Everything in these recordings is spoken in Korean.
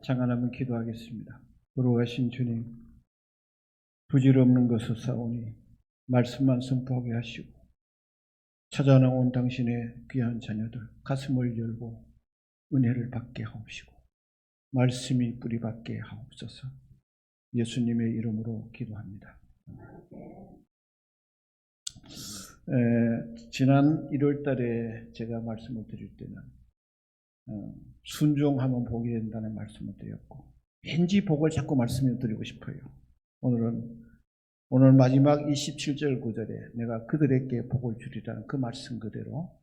장하나면 기도하겠습니다. 걸어가신 주님, 부질없는 것을 싸우니 말씀만 선포하게 하시고 찾아나온 당신의 귀한 자녀들 가슴을 열고 은혜를 받게 하옵시고 말씀이 뿌리받게 하옵소서. 예수님의 이름으로 기도합니다. 지난 1월 달에 제가 말씀을 드릴 때는 순종하면 복이 된다는 말씀을 드렸고 왠지 복을 자꾸 말씀을 드리고 싶어요. 오늘 마지막 27절 9절에 내가 그들에게 복을 주리라는 그 말씀 그대로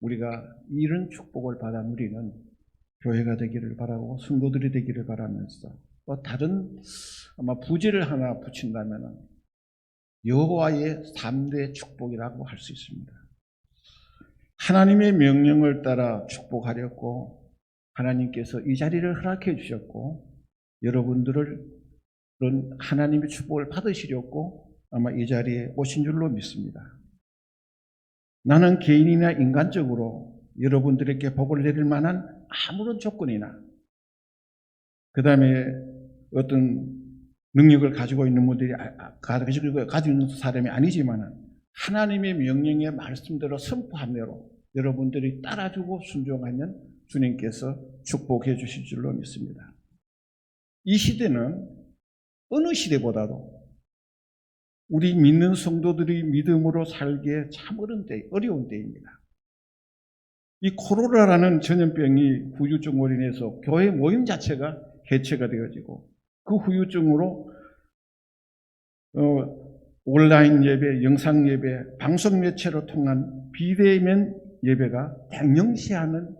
우리가 이런 축복을 받아 누리는 교회가 되기를 바라고 성도들이 되기를 바라면서 또 다른 아마 부제를 하나 붙인다면 여호와의 3대 축복이라고 할 수 있습니다. 하나님의 명령을 따라 축복하렸고 하나님께서 이 자리를 허락해 주셨고 여러분들은 하나님의 축복을 받으시려고 아마 이 자리에 오신 줄로 믿습니다. 나는 개인이나 인간적으로 여러분들에게 복을 내릴 만한 아무런 조건이나 그 다음에 어떤 능력을 가지고 있는 분들이 가지고 있는 사람이 아니지만 하나님의 명령의 말씀대로 선포한 대로 여러분들이 따라주고 순종하면 주님께서 축복해 주실 줄로 믿습니다. 이 시대는 어느 시대보다도 우리 믿는 성도들이 믿음으로 살기에 참 어려운 때입니다. 이 코로나라는 전염병이 후유증으로 인해서 교회 모임 자체가 해체가 되어지고 그 후유증으로 온라인 예배, 영상 예배, 방송 매체로 통한 비대면 예배가 당연시하는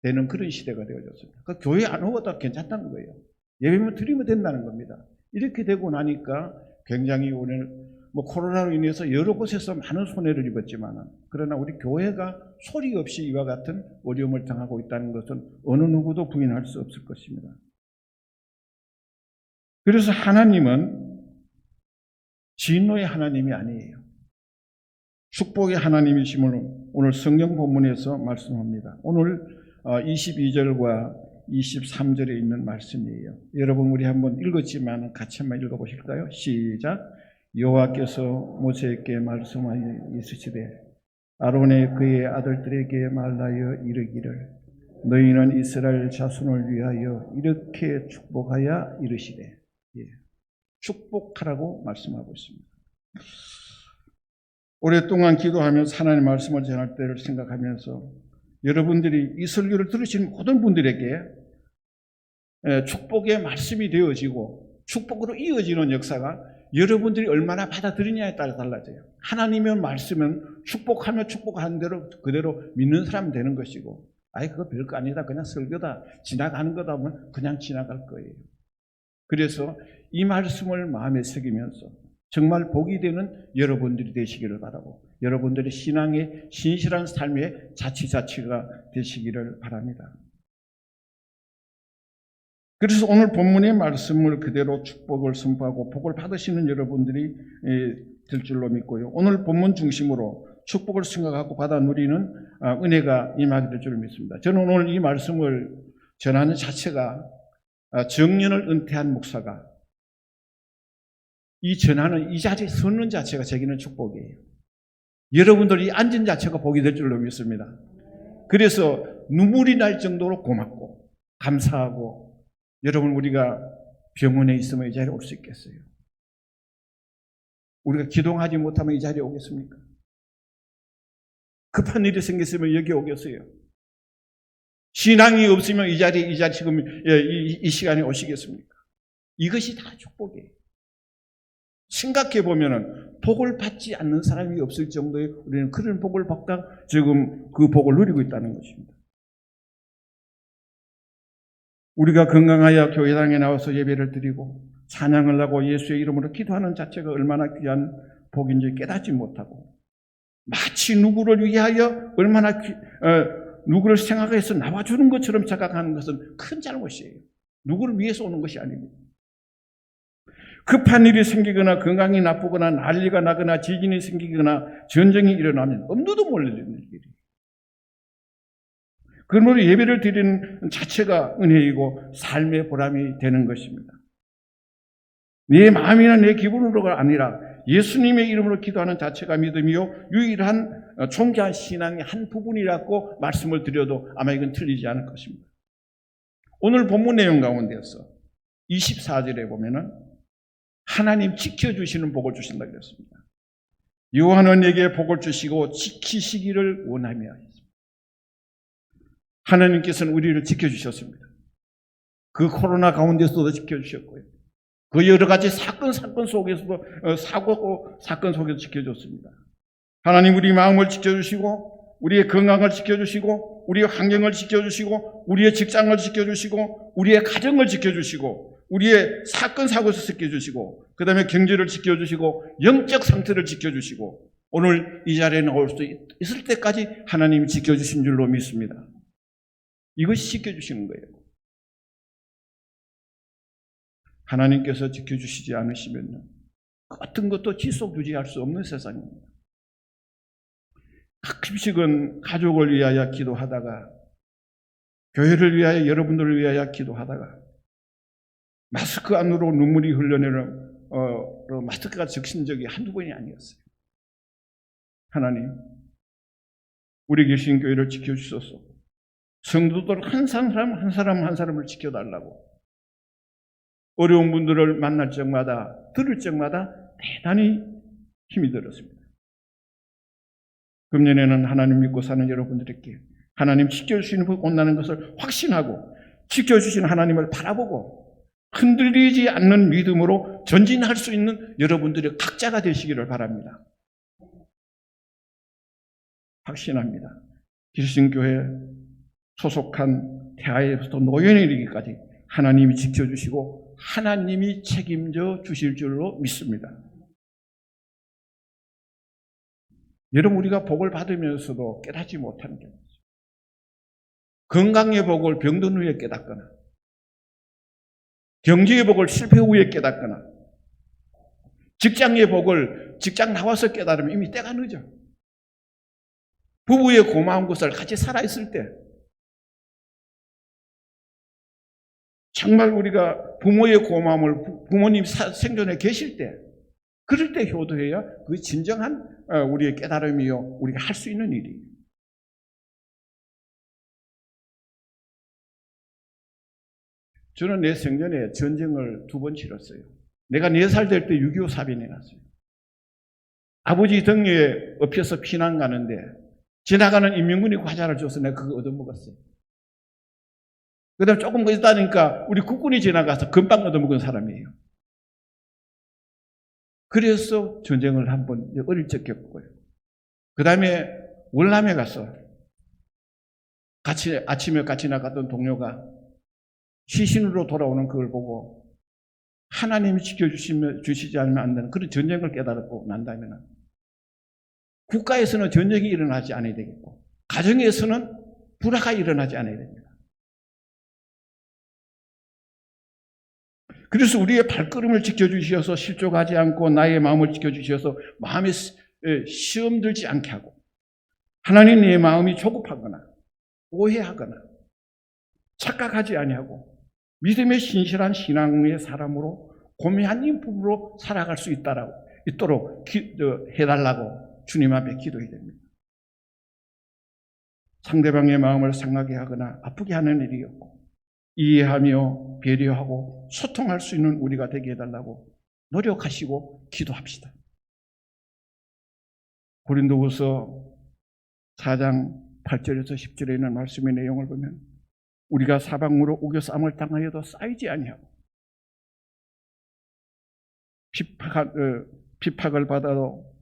되는 그런 시대가 되어졌습니다. 그러니까 교회 안 오고도 괜찮다는 거예요. 예배만 드리면 된다는 겁니다. 이렇게 되고 나니까 굉장히 오늘 코로나로 인해서 여러 곳에서 많은 손해를 입었지만 그러나 우리 교회가 소리 없이 이와 같은 어려움을 당하고 있다는 것은 어느 누구도 부인할 수 없을 것입니다. 그래서 하나님은 진노의 하나님이 아니에요. 축복의 하나님이심을 오늘 성경 본문에서 말씀합니다. 오늘 22절과 23절에 있는 말씀이에요. 여러분 우리 한번 읽었지만 같이 한번 읽어보실까요? 시작. 여호와께서 모세에게 말씀하여 이르시되 아론의 그의 아들들에게 말하여 이르기를 너희는 이스라엘 자손을 위하여 이렇게 축복하여 이르시되 축복하라고 말씀하고 있습니다. 오랫동안 기도하면서 하나님의 말씀을 전할 때를 생각하면서 여러분들이 이 설교를 들으시는 모든 분들에게 축복의 말씀이 되어지고 축복으로 이어지는 역사가 여러분들이 얼마나 받아들이냐에 따라 달라져요. 하나님의 말씀은 축복하며 축복하는 대로 그대로 믿는 사람 되는 것이고 그거 별거 아니다. 그냥 설교다. 지나가는 거다 하면 그냥 지나갈 거예요. 그래서 이 말씀을 마음에 새기면서 정말 복이 되는 여러분들이 되시기를 바라고 여러분들의 신앙의 신실한 삶의 자치자치가 되시기를 바랍니다. 그래서 오늘 본문의 말씀을 그대로 축복을 선포하고 복을 받으시는 여러분들이 될 줄로 믿고요. 오늘 본문 중심으로 축복을 생각하고 받아 누리는 은혜가 임하게 될 줄로 믿습니다. 저는 오늘 이 말씀을 전하는 자체가 정년을 은퇴한 목사가 이 전하는 이 자리에 서는 자체가 제게는 축복이에요. 여러분들이 앉은 자체가 복이 될 줄로 믿습니다. 그래서 눈물이 날 정도로 고맙고 감사하고 여러분 우리가 병원에 있으면 이 자리에 올 수 있겠어요? 우리가 기도하지 못하면 이 자리에 오겠습니까? 급한 일이 생겼으면 여기 오겠어요? 신앙이 없으면 이 자리 지금 이 시간에 오시겠습니까? 이것이 다 축복이에요. 생각해 보면은 복을 받지 않는 사람이 없을 정도의 우리는 그런 복을 받고 지금 그 복을 누리고 있다는 것입니다. 우리가 건강하여 교회당에 나와서 예배를 드리고 찬양을 하고 예수의 이름으로 기도하는 자체가 얼마나 귀한 복인지 깨닫지 못하고 마치 누구를 위하여 얼마나 누구를 생각해서 나와주는 것처럼 착각하는 것은 큰 잘못이에요. 누구를 위해서 오는 것이 아닙니다. 급한 일이 생기거나 건강이 나쁘거나 난리가 나거나 지진이 생기거나 전쟁이 일어나면 엄두도 모를 일이에요. 그러므로 예배를 드리는 자체가 은혜이고 삶의 보람이 되는 것입니다. 내 마음이나 내 기분으로가 아니라 예수님의 이름으로 기도하는 자체가 믿음이요 유일한 존귀한 신앙의 한 부분이라고 말씀을 드려도 아마 이건 틀리지 않을 것입니다. 오늘 본문 내용 가운데서 24절에 보면은 하나님 지켜주시는 복을 주신다 그랬습니다. 여호와는 내게 복을 주시고 지키시기를 원하며 하셨습니다. 하나님께서는 우리를 지켜주셨습니다. 그 코로나 가운데서도 지켜주셨고요. 그 여러 가지 사건 속에서도 사건 속에서 지켜줬습니다. 하나님 우리 마음을 지켜주시고 우리의 건강을 지켜주시고 우리의 환경을 지켜주시고 우리의 직장을 지켜주시고 우리의 가정을 지켜주시고 우리의 사건 사고에서 지켜주시고 그 다음에 경제를 지켜주시고 영적 상태를 지켜주시고 오늘 이 자리에 나올 수 있을 때까지 하나님이 지켜주신 줄로 믿습니다. 이것이 지켜주시는 거예요. 하나님께서 지켜주시지 않으시면 어떤 것도 지속 유지할 수 없는 세상입니다. 가끔씩은 가족을 위하여 기도하다가 교회를 위하여 여러분들을 위하여 기도하다가 마스크 안으로 눈물이 흘러내는 마스크가 적신 적이 한두 번이 아니었어요. 하나님 우리 계신 교회를 지켜주셔서 성도들 한 사람을 지켜달라고 어려운 분들을 만날 적마다 들을 적마다 대단히 힘이 들었습니다. 금년에는 하나님 믿고 사는 여러분들에게 하나님 지켜주시는 복 온다는 것을 확신하고 지켜주시는 하나님을 바라보고 흔들리지 않는 믿음으로 전진할 수 있는 여러분들의 각자가 되시기를 바랍니다. 확신합니다. 기술신교회 소속한 태아에서부터 노년에 이르기까지 하나님이 지켜주시고 하나님이 책임져 주실 줄로 믿습니다. 여러분 우리가 복을 받으면서도 깨닫지 못하는 게 있어요. 건강의 복을 병든 후에 깨닫거나 경제의 복을 실패 후에 깨닫거나 직장의 복을 직장 나와서 깨달으면 이미 때가 늦어. 부부의 고마운 것을 같이 살아있을 때 정말 우리가 부모의 고마움을 부모님 생존에 계실 때 그럴 때 효도해야 그 진정한 우리의 깨달음이요 우리가 할 수 있는 일이에요. 저는 내 생전에 전쟁을 2번 치렀어요. 내가 4살 될 때 6.25 사변이 났어요. 아버지 등에 엎혀서 피난 가는데 지나가는 인민군이 과자를 줘서 내가 그거 얻어먹었어요. 그 다음에 조금 있다니까 우리 국군이 지나가서 금방 얻어먹은 사람이에요. 그래서 전쟁을 한번 어릴 적 겪고요. 그 다음에 월남에 가서 아침에 같이 나갔던 동료가 시신으로 돌아오는 그걸 보고 하나님이 지켜주시지 않으면 안 되는 그런 전쟁을 깨달았고 난 다음에는 국가에서는 전쟁이 일어나지 않아야 되겠고 가정에서는 불화가 일어나지 않아야 됩니다. 그래서 우리의 발걸음을 지켜주셔서 실족하지 않고 나의 마음을 지켜주셔서 마음에 시험 들지 않게 하고 하나님 내 마음이 조급하거나 오해하거나 착각하지 아니하고 믿음의 신실한 신앙의 사람으로 고매한 인품으로 살아갈 수 있도록 해달라고 주님 앞에 기도해야 됩니다. 상대방의 마음을 상하게 하거나 아프게 하는 일이 없고 이해하며 배려하고 소통할 수 있는 우리가 되게 해달라고 노력하시고 기도합시다. 고린도후서 4장 8절에서 10절에 있는 말씀의 내용을 보면 우리가 사방으로 우겨싸움을 당하여도 쌓이지 아니하고 핍박을 받아도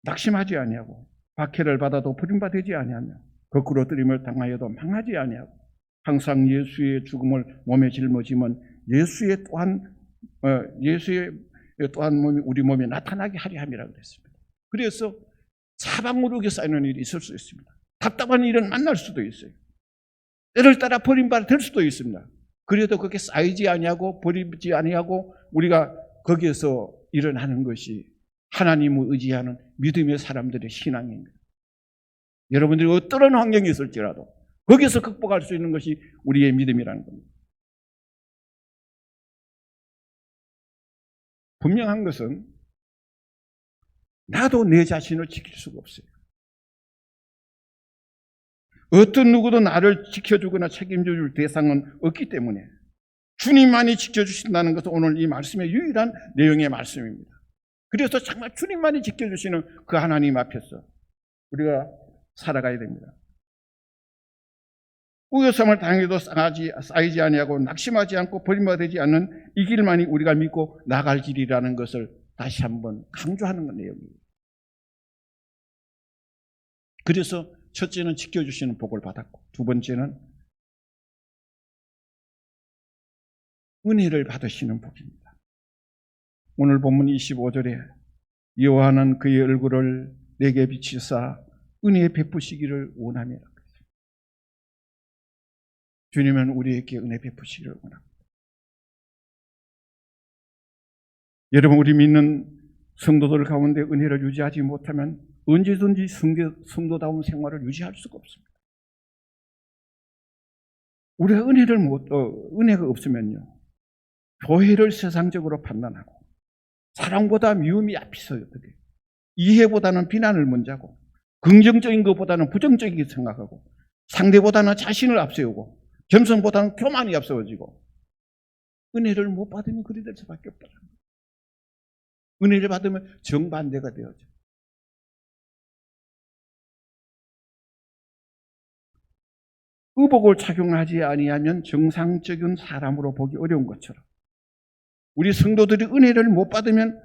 낙심하지 아니하고 박해를 받아도 버림받지 아니하며 거꾸로 뜨림을 당하여도 망하지 아니하고 항상 예수의 죽음을 몸에 짊어지면 예수의 또한 몸이 우리 몸에 나타나게 하려 함이라고 그랬습니다. 그래서 사방으로 쌓이는 일이 있을 수 있습니다. 답답한 일은 만날 수도 있어요. 때를 따라 버림받을 수도 있습니다. 그래도 그게 쌓이지 아니하고 버리지 아니하고 우리가 거기에서 일어나는 것이 하나님을 의지하는 믿음의 사람들의 신앙입니다. 여러분들이 어떤 환경이 있을지라도 거기서 극복할 수 있는 것이 우리의 믿음이라는 겁니다. 분명한 것은 나도 내 자신을 지킬 수가 없어요. 어떤 누구도 나를 지켜주거나 책임져줄 대상은 없기 때문에 주님만이 지켜주신다는 것은 오늘 이 말씀의 유일한 내용의 말씀입니다. 그래서 정말 주님만이 지켜주시는 그 하나님 앞에서 우리가 살아가야 됩니다. 우여sam을 당해도 쌓이지 아니하고 낙심하지 않고 버림받지 않는 이 길만이 우리가 믿고 나갈 길이라는 것을 다시 한번 강조하는 내용입니다. 그래서 첫째는 지켜주시는 복을 받았고, 두 번째는 은혜를 받으시는 복입니다. 오늘 본문 25절에 여호와는 그의 얼굴을 내게 비치사 은혜 베푸시기를 원하며, 주님은 우리에게 은혜 베푸시기를 원합니다. 여러분, 우리 믿는 성도들 가운데 은혜를 유지하지 못하면 언제든지 성도다운 생활을 유지할 수가 없습니다. 우리가 은혜가 없으면요, 교회를 세상적으로 판단하고, 사랑보다 미움이 앞서요. 이해보다는 비난을 먼저 하고, 긍정적인 것보다는 부정적이게 생각하고, 상대보다는 자신을 앞세우고, 겸손보다는 교만이 앞서지고, 은혜를 못 받으면 그리 될 수밖에 없다는 거예요. 은혜를 받으면 정반대가 되어져. 의복을 착용하지 아니하면 정상적인 사람으로 보기 어려운 것처럼, 우리 성도들이 은혜를 못 받으면,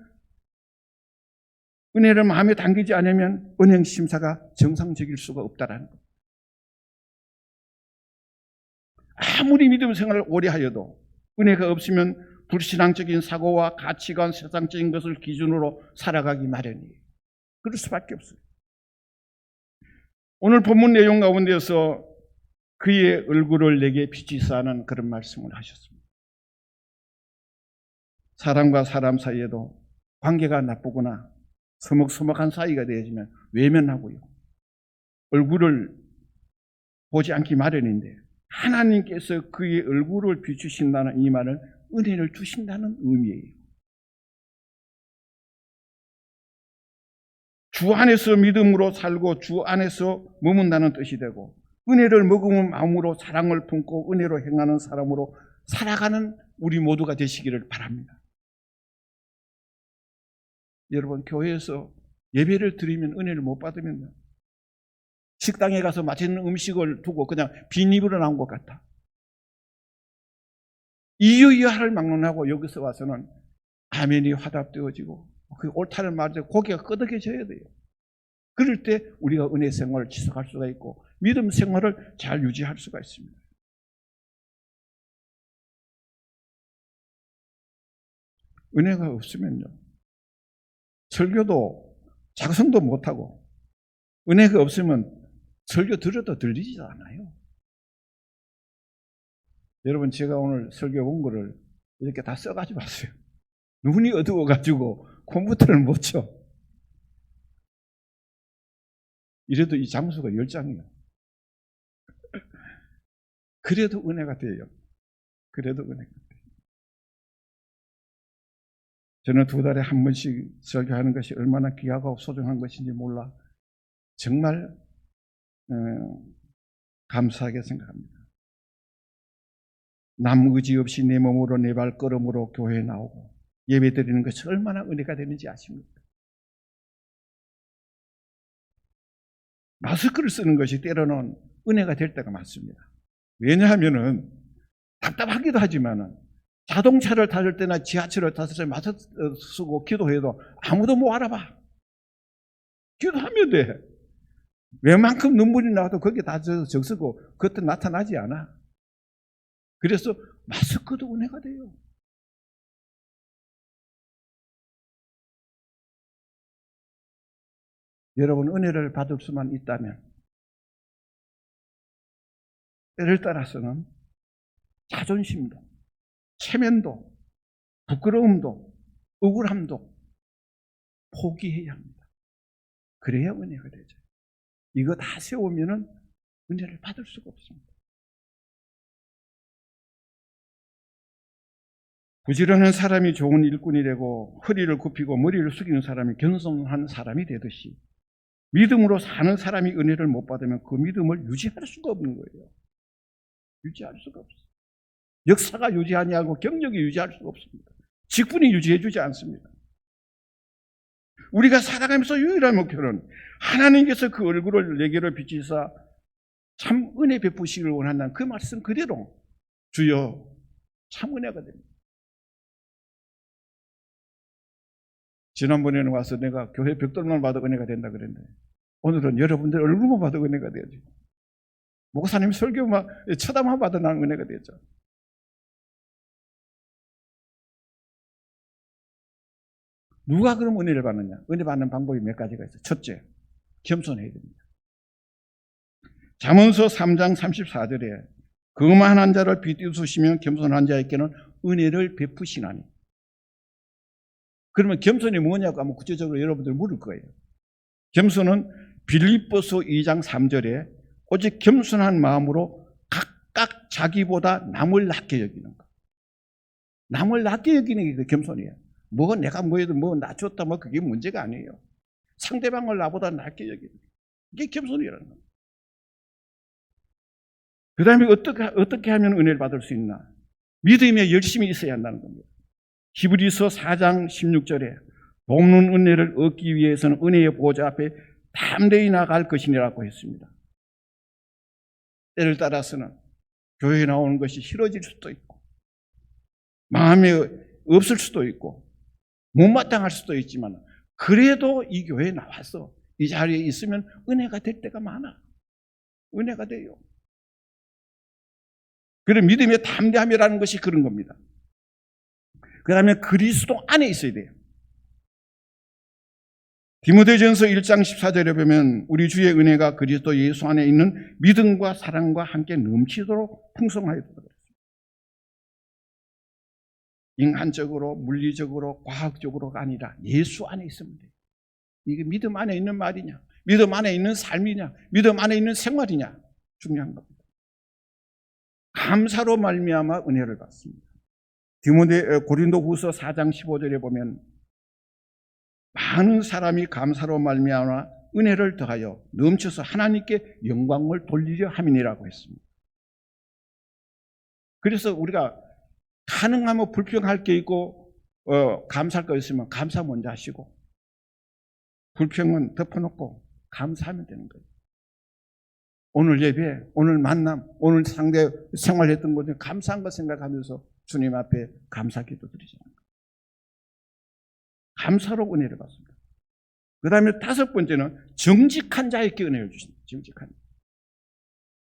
은혜를 마음에 담기지 않으면 은행 심사가 정상적일 수가 없다라는 것. 아무리 믿음 생활을 오래 하여도 은혜가 없으면 불신앙적인 사고와 가치관, 세상적인 것을 기준으로 살아가기 마련이에요. 그럴 수밖에 없어요. 오늘 본문 내용 가운데서 그의 얼굴을 내게 비치사는 그런 말씀을 하셨습니다. 사람과 사람 사이에도 관계가 나쁘거나 서먹서먹한 사이가 되어지면 외면하고요, 얼굴을 보지 않기 마련인데, 하나님께서 그의 얼굴을 비추신다는 이 말은 은혜를 주신다는 의미예요. 주 안에서 믿음으로 살고 주 안에서 머문다는 뜻이 되고, 은혜를 머금은 마음으로 사랑을 품고 은혜로 행하는 사람으로 살아가는 우리 모두가 되시기를 바랍니다. 여러분, 교회에서 예배를 드리면 은혜를 못 받으면 식당에 가서 맛있는 음식을 두고 그냥 빈 입으로 나온 것 같아. 이유이하를 막론하고 여기서 와서는 아멘이 화답되어지고 그 옳다를 말해서 고개가 끄덕여져야 돼요. 그럴 때 우리가 은혜 생활을 지속할 수가 있고 믿음 생활을 잘 유지할 수가 있습니다. 은혜가 없으면요, 설교도 작성도 못하고, 은혜가 없으면 설교 들어도 들리지 않아요. 여러분, 제가 오늘 설교 온 거를 이렇게 다 써가지고 왔어요. 눈이 어두워가지고 컴퓨터를 못 쳐. 이래도 이 장수가 10장이에요. 그래도 은혜가 돼요. 그래도 은혜가 돼요. 저는 2달에 한 번씩 설교하는 것이 얼마나 귀하고 소중한 것인지 몰라 정말 감사하게 생각합니다. 남 의지 없이 내 몸으로 내 발걸음으로 교회에 나오고 예배 드리는 것이 얼마나 은혜가 되는지 아십니까? 마스크를 쓰는 것이 때로는 은혜가 될 때가 많습니다. 왜냐하면은 답답하기도 하지만은 자동차를 타실 때나 지하철을 탔을 때 마스크 쓰고 기도해도 아무도 못 알아봐. 기도하면 돼. 웬만큼 눈물이 나와도 거기에 다 적쓰고 겉은 나타나지 않아. 그래서 마스크도 은혜가 돼요. 여러분, 은혜를 받을 수만 있다면 때를 따라서는 자존심도, 체면도, 부끄러움도, 억울함도 포기해야 합니다. 그래야 은혜가 되죠. 이거 다 세우면은 은혜를 받을 수가 없습니다. 부지런한 사람이 좋은 일꾼이 되고 허리를 굽히고 머리를 숙이는 사람이 겸손한 사람이 되듯이 믿음으로 사는 사람이 은혜를 못 받으면 그 믿음을 유지할 수가 없는 거예요. 유지할 수가 없어요. 역사가 유지하지 않고 경력이 유지할 수가 없습니다. 직분이 유지해 주지 않습니다. 우리가 살아가면서 유일한 목표는 하나님께서 그 얼굴을 내게로 비치사 참 은혜 베푸시기를 원한다는 그 말씀 그대로 주여 참 은혜가 됩니다. 지난번에는 와서 내가 교회 벽돌만 봐도 은혜가 된다 그랬는데 오늘은 여러분들 얼굴만 봐도 은혜가 되죠. 목사님 설교만 쳐다만 봐도 나는 은혜가 되죠. 누가 그럼 은혜를 받느냐? 은혜 받는 방법이 몇 가지가 있어요. 첫째, 겸손해야 됩니다. 잠언서 3장 34절에 거만한 자를 비웃으시며 겸손한 자에게는 은혜를 베푸시나니. 그러면 겸손이 뭐냐고 하면 구체적으로 여러분들 물을 거예요. 겸손은 빌립보서 2장 3절에 오직 겸손한 마음으로 각각 자기보다 남을 낮게 여기는 거. 남을 낮게 여기는 게 그 겸손이에요. 뭐 내가 뭐해도 뭐 낮췄다 뭐 그게 문제가 아니에요. 상대방을 나보다 낮게 여기는 거. 이게 겸손이라는 겁니다. 그 다음에 어떻게 하면 은혜를 받을 수 있나? 믿음에 열심히 있어야 한다는 겁니다. 히브리서 4장 16절에 돕는 은혜를 얻기 위해서는 은혜의 보좌 앞에 담대히 나갈 것이라고 했습니다. 때를 따라서는 교회에 나오는 것이 싫어질 수도 있고 마음에 없을 수도 있고 못마땅할 수도 있지만 그래도 이 교회에 나와서 이 자리에 있으면 은혜가 될 때가 많아. 은혜가 돼요. 그런 믿음의 담대함이라는 것이 그런 겁니다. 그 다음에 그리스도 안에 있어야 돼요. 디모데전서 1장 14절에 보면 우리 주의 은혜가 그리스도 예수 안에 있는 믿음과 사랑과 함께 넘치도록 풍성하였다. 인간적으로 물리적으로 과학적으로가 아니라 예수 안에 있으면 돼요. 이게 믿음 안에 있는 말이냐, 믿음 안에 있는 삶이냐, 믿음 안에 있는 생활이냐 중요한 겁니다. 감사로 말미암아 은혜를 받습니다. 고린도후서 4장 15절에 보면 많은 사람이 감사로 말미암아 은혜를 더하여 넘쳐서 하나님께 영광을 돌리려 함이니라고 했습니다. 그래서 우리가 가능하면 불평할 게 있고 감사할 거 있으면 감사 먼저 하시고 불평은 덮어놓고 감사하면 되는 거예요. 오늘 예배, 오늘 만남, 오늘 상대 생활했던 것 중에 감사한 거 생각하면서 주님 앞에 감사 기도 드리잖아요. 감사로 은혜를 받습니다. 그 다음에 다섯 번째는 정직한 자에게 은혜를 주신다. 정직한 자.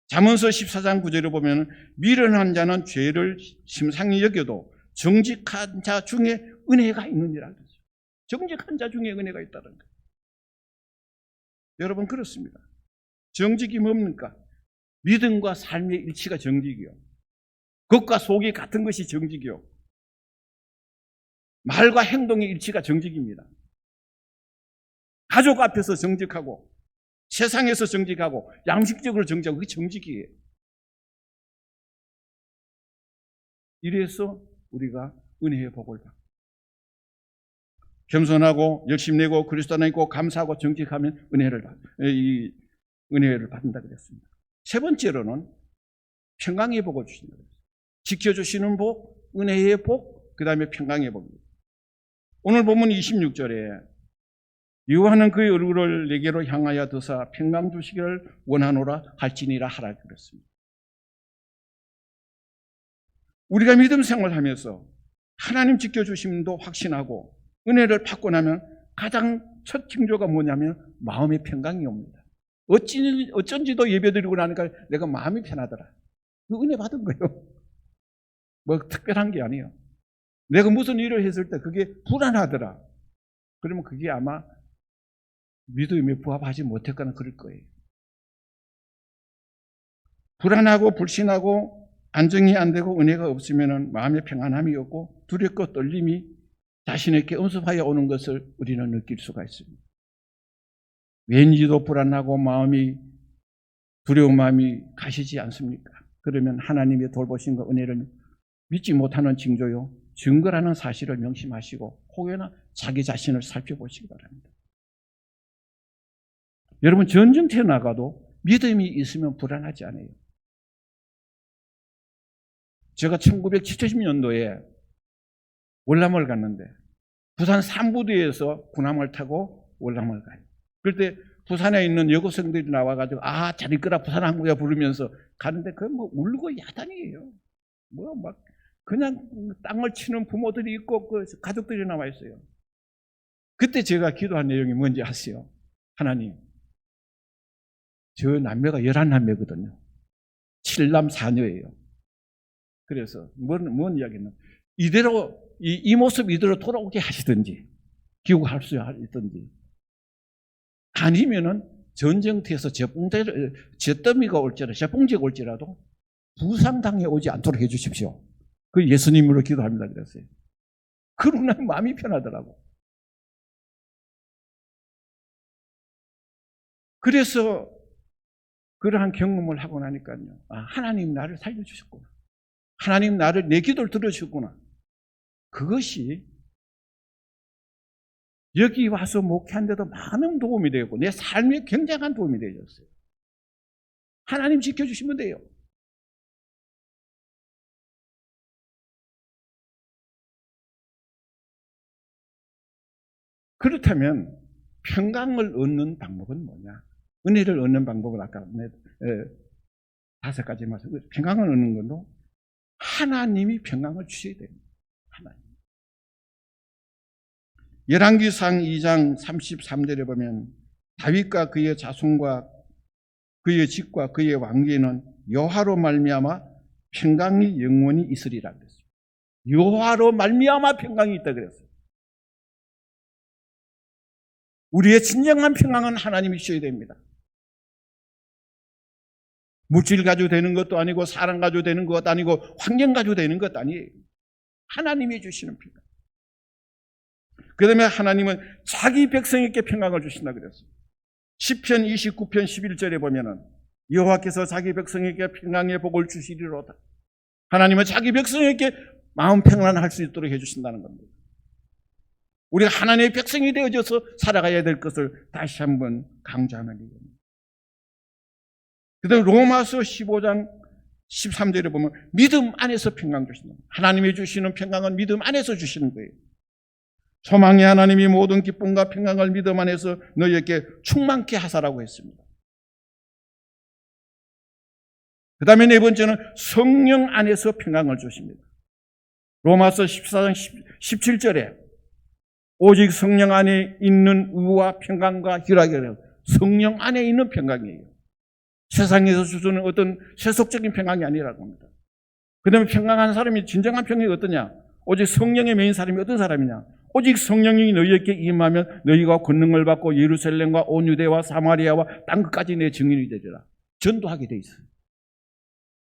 잠언서 14장 9절에 보면 미련한 자는 죄를 심상히 여겨도 정직한 자 중에 은혜가 있느니라 그러죠. 정직한 자 중에 은혜가 있다는 거예요. 여러분 그렇습니다. 정직이 뭡니까? 믿음과 삶의 일치가 정직이요. 겉과 속이 같은 것이 정직이요. 말과 행동의 일치가 정직입니다. 가족 앞에서 정직하고 세상에서 정직하고 양식적으로 정직하고 그게 정직이에요. 이래서 우리가 은혜의 복을 받고 겸손하고 열심히 내고 그리스도 안에 있고 감사하고 정직하면 은혜를 받는다 그랬습니다. 세 번째로는 평강의 복을 주신다 그랬습니다. 지켜주시는 복, 은혜의 복, 그 다음에 평강의 복입니다. 오늘 본문 26절에 여호와는 그의 얼굴을 내게로 향하여 드사 평강 주시기를 원하노라 할지니라 하라 그랬습니다. 우리가 믿음 생활하면서 하나님 지켜주심도 확신하고 은혜를 받고 나면 가장 첫 징조가 뭐냐면 마음의 평강이 옵니다. 어쩐지도 예배드리고 나니까 내가 마음이 편하더라. 그 은혜 받은 거예요. 뭐 특별한 게 아니에요. 내가 무슨 일을 했을 때 그게 불안하더라. 그러면 그게 아마 믿음에 부합하지 못했거나 그럴 거예요. 불안하고 불신하고 안정이 안 되고 은혜가 없으면 마음의 평안함이 없고 두렵고 떨림이 자신에게 엄습하여 오는 것을 우리는 느낄 수가 있습니다. 왠지도 불안하고 마음이 두려운 마음이 가시지 않습니까? 그러면 하나님의 돌보심과 은혜를 믿지 못하는 징조요, 증거라는 사실을 명심하시고 혹여나 자기 자신을 살펴보시기 바랍니다. 여러분, 전쟁터에 나가도 믿음이 있으면 불안하지 않아요. 제가 1970년도에 월남을 갔는데 부산 삼부대에서 군함을 타고 월남을 가요. 그럴 때 부산에 있는 여고생들이 나와가지고 잘 있거라 부산 항구야 부르면서 가는데 그건 뭐 울고 야단이에요. 뭐 막 그냥 땅을 치는 부모들이 있고 그 가족들이 나와 있어요. 그때 제가 기도한 내용이 뭔지 아세요? 하나님, 저 남매가 11남매거든요. 7남 4녀예요. 그래서 뭔 이야기는 이대로 이 모습 이대로 돌아오게 하시든지 기억할 수 있든지, 아니면은 전쟁터에서 잿더미가 올지라도 잿봉지가 올지라도 부상당해 오지 않도록 해주십시오. 그 예수님으로 기도합니다 그랬어요. 그러나 마음이 편하더라고. 그래서 그러한 경험을 하고 나니까요, 하나님 나를 살려주셨구나, 하나님 나를 내 기도를 들어주셨구나. 그것이 여기 와서 목회하는데도 많은 도움이 되고 내 삶에 굉장한 도움이 되었어요. 하나님 지켜주시면 돼요. 그렇다면 평강을 얻는 방법은 뭐냐? 은혜를 얻는 방법은 아까 5가지 말씀. 평강을 얻는 것도 하나님이 평강을 주셔야 됩니다. 하나님. 열왕기상 2장 33절에 보면 다윗과 그의 자손과 그의 집과 그의 왕기에는 여호와로 말미암아 평강이 영원히 있으리라 그랬어요. 여호와로 말미암아 평강이 있다 그랬어요. 우리의 진정한 평강은 하나님이 주셔야 됩니다. 물질 가지고 되는 것도 아니고 사람 가지고 되는 것도 아니고 환경 가지고 되는 것도 아니에요. 하나님이 주시는 평강. 그 다음에 하나님은 자기 백성에게 평강을 주신다 그랬어요. 시편 29편 11절에 보면은 여호와께서 자기 백성에게 평강의 복을 주시리로다. 하나님은 자기 백성에게 마음 평안할 수 있도록 해주신다는 겁니다. 우리가 하나님의 백성이 되어져서 살아가야 될 것을 다시 한번 강조하는 이유입니다. 그 다음에 로마서 15장 13절에 보면 믿음 안에서 평강 주신다. 하나님이 주시는 평강은 믿음 안에서 주시는 거예요. 소망의 하나님이 모든 기쁨과 평강을 믿음 안에서 너희에게 충만케 하사라고 했습니다. 그 다음에 4번째는 성령 안에서 평강을 주십니다. 로마서 14장 17절에 오직 성령 안에 있는 의와 평강과 희락이라고, 성령 안에 있는 평강이에요. 세상에서 주는 어떤 세속적인 평강이 아니라고 합니다. 그 다음에 평강한 사람이, 진정한 평강이 어떠냐? 오직 성령에 매인 사람이 어떤 사람이냐? 오직 성령이 너희에게 임하면 너희가 권능을 받고 예루살렘과 온 유대와 사마리아와 땅끝까지 내 증인이 되리라. 전도하게 돼 있어요.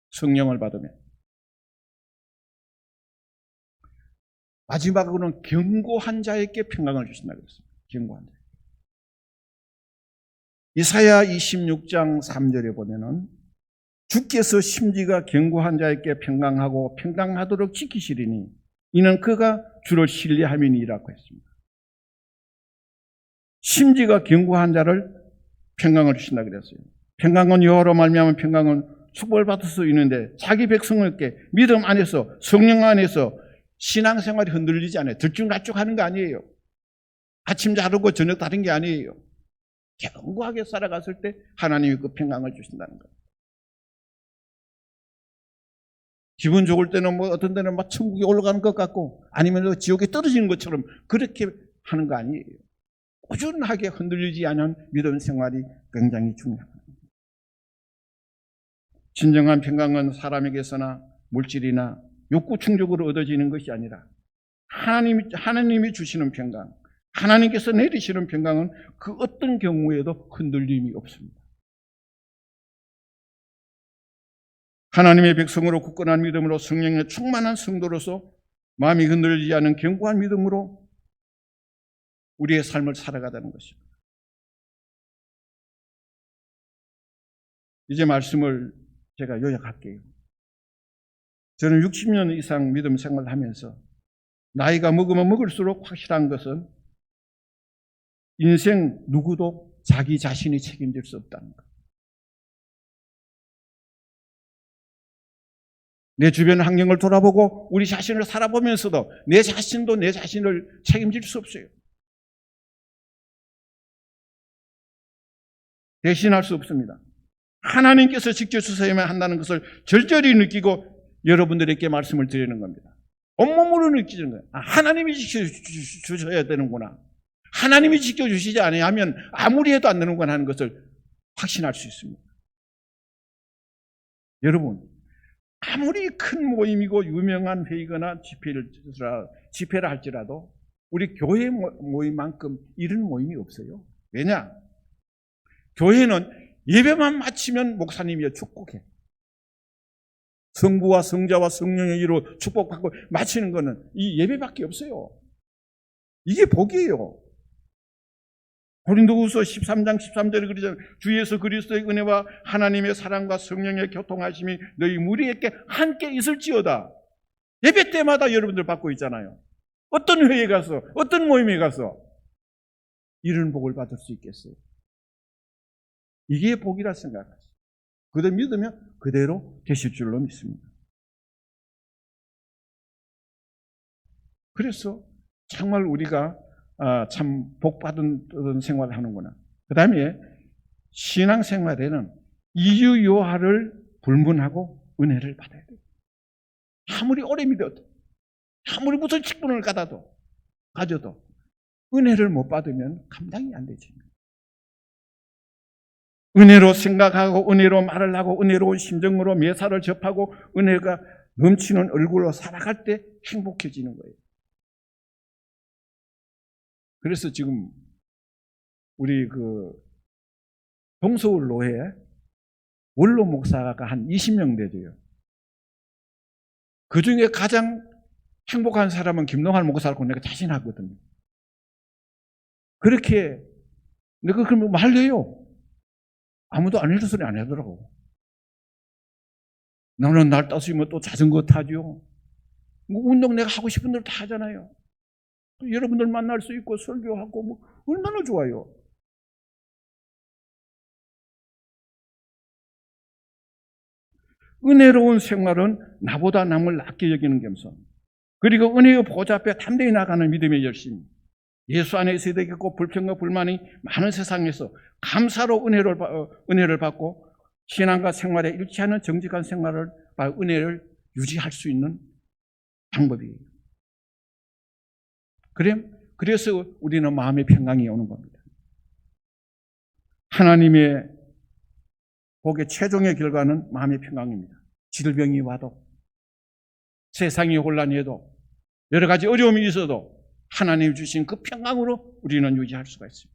성령을 받으면. 마지막으로는 견고한 자에게 평강을 주신다고 했습니다. 견고한 자. 이사야 26장 3절에 보면은 주께서 심지가 견고한 자에게 평강하고 평강하도록 지키시리니 이는 그가 주를 신뢰함이니라고 했습니다. 심지가 견고한 자를 평강을 주신다 그랬어요. 평강은 여호와로 말미암은 평강은 축복을 받을 수 있는데 자기 백성에게 믿음 안에서 성령 안에서 신앙생활이 흔들리지 않아요. 들쭉날쭉하는 거 아니에요. 아침 다르고 저녁 다른 게 아니에요. 견고하게 살아갔을 때 하나님이 그 평강을 주신다는 거예요. 기분 좋을 때는 어떤 때는 천국에 올라가는 것 같고 아니면 지옥에 떨어지는 것처럼 그렇게 하는 거 아니에요. 꾸준하게 흔들리지 않은 믿음 생활이 굉장히 중요합니다. 진정한 평강은 사람에게서나 물질이나 욕구 충족으로 얻어지는 것이 아니라 하나님이 주시는 평강, 하나님께서 내리시는 평강은 그 어떤 경우에도 흔들림이 없습니다. 하나님의 백성으로 굳건한 믿음으로 성령의 충만한 성도로서 마음이 흔들리지 않은 견고한 믿음으로 우리의 삶을 살아가다는 것입니다. 이제 말씀을 제가 요약할게요. 저는 60년 이상 믿음 생활을 하면서 나이가 먹으면 먹을수록 확실한 것은 인생 누구도 자기 자신이 책임질 수 없다는 것. 내 주변 환경을 돌아보고 우리 자신을 살아보면서도 내 자신도 내 자신을 책임질 수 없어요. 대신할 수 없습니다. 하나님께서 직접 주셔야만 한다는 것을 절절히 느끼고 여러분들에게 말씀을 드리는 겁니다. 온몸으로 느끼는 거예요. 하나님이 지켜주셔야 되는구나. 하나님이 지켜주시지 않으면 아무리 해도 안 되는구나 하는 것을 확신할 수 있습니다. 여러분, 아무리 큰 모임이고 유명한 회의거나 집회를 할지라도 우리 교회 모임만큼 이런 모임이 없어요. 왜냐? 교회는 예배만 마치면 목사님이 축복해. 성부와 성자와 성령의 이로 축복받고 마치는 것은 이 예배밖에 없어요. 이게 복이에요. 고린도후서 13장 13절에 그러잖아요. 주 예수 그리스도의 은혜와 하나님의 사랑과 성령의 교통하심이 너희 무리에게 함께 있을지어다. 예배 때마다 여러분들 받고 있잖아요. 어떤 회의에 가서 어떤 모임에 가서 이런 복을 받을 수 있겠어요? 이게 복이라 생각하세요. 그대로 믿으면 그대로 되실 줄로 믿습니다. 그래서 정말 우리가 참 복받은 생활을 하는구나. 그 다음에 신앙생활에는 이유요하를 불문하고 은혜를 받아야 돼요. 아무리 오래 믿어도 아무리 무슨 직분을 가져도 은혜를 못 받으면 감당이 안 되지. 은혜로 생각하고 은혜로 말을 하고 은혜로운 심정으로 매사를 접하고 은혜가 넘치는 얼굴로 살아갈 때 행복해지는 거예요. 그래서 지금 우리 동서울 노회에 원로 목사가 한 20명 되죠. 그 중에 가장 행복한 사람은 김동환 목사라고 내가 자신하거든요. 그렇게 내가 그러면 말려요. 아무도 안 해줄 소리 안 하더라고. 나는 날 따스면 또 자전거 타죠. 운동 내가 하고 싶은 대로 다 하잖아요. 여러분들 만날 수 있고 설교하고 얼마나 좋아요. 은혜로운 생활은 나보다 남을 낮게 여기는 겸손, 그리고 은혜의 보좌 앞에 담대히 나가는 믿음의 열심, 예수 안에 있어야 되겠고 불평과 불만이 많은 세상에서 감사로 은혜를 받고 신앙과 생활에 일치하는 정직한 생활을 은혜를 유지할 수 있는 방법이에요. 그래서 우리는 마음의 평강이 오는 겁니다. 하나님의 복의 최종의 결과는 마음의 평강입니다. 질병이 와도 세상이 혼란해도 여러 가지 어려움이 있어도 하나님이 주신 그 평강으로 우리는 유지할 수가 있습니다.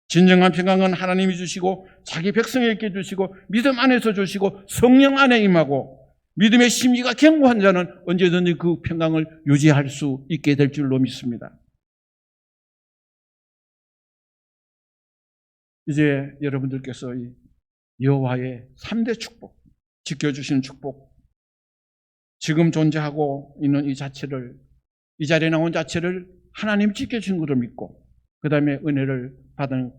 진정한 평강은 하나님이 주시고 자기 백성에게 주시고 믿음 안에서 주시고 성령 안에 임하고 믿음의 심지가 견고한 자는 언제든지 그 평강을 유지할 수 있게 될 줄로 믿습니다. 이제 여러분들께서 이 여호와의 3대 축복, 지켜주시는 축복, 지금 존재하고 있는 이 자리에 나온 자체를 하나님 지켜주신 것을 믿고 그 다음에 은혜를 받은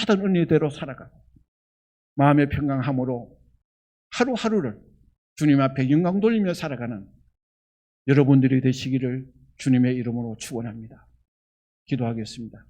은혜대로 살아가고 마음의 평강함으로 하루하루를 주님 앞에 영광 돌리며 살아가는 여러분들이 되시기를 주님의 이름으로 축원합니다. 기도하겠습니다.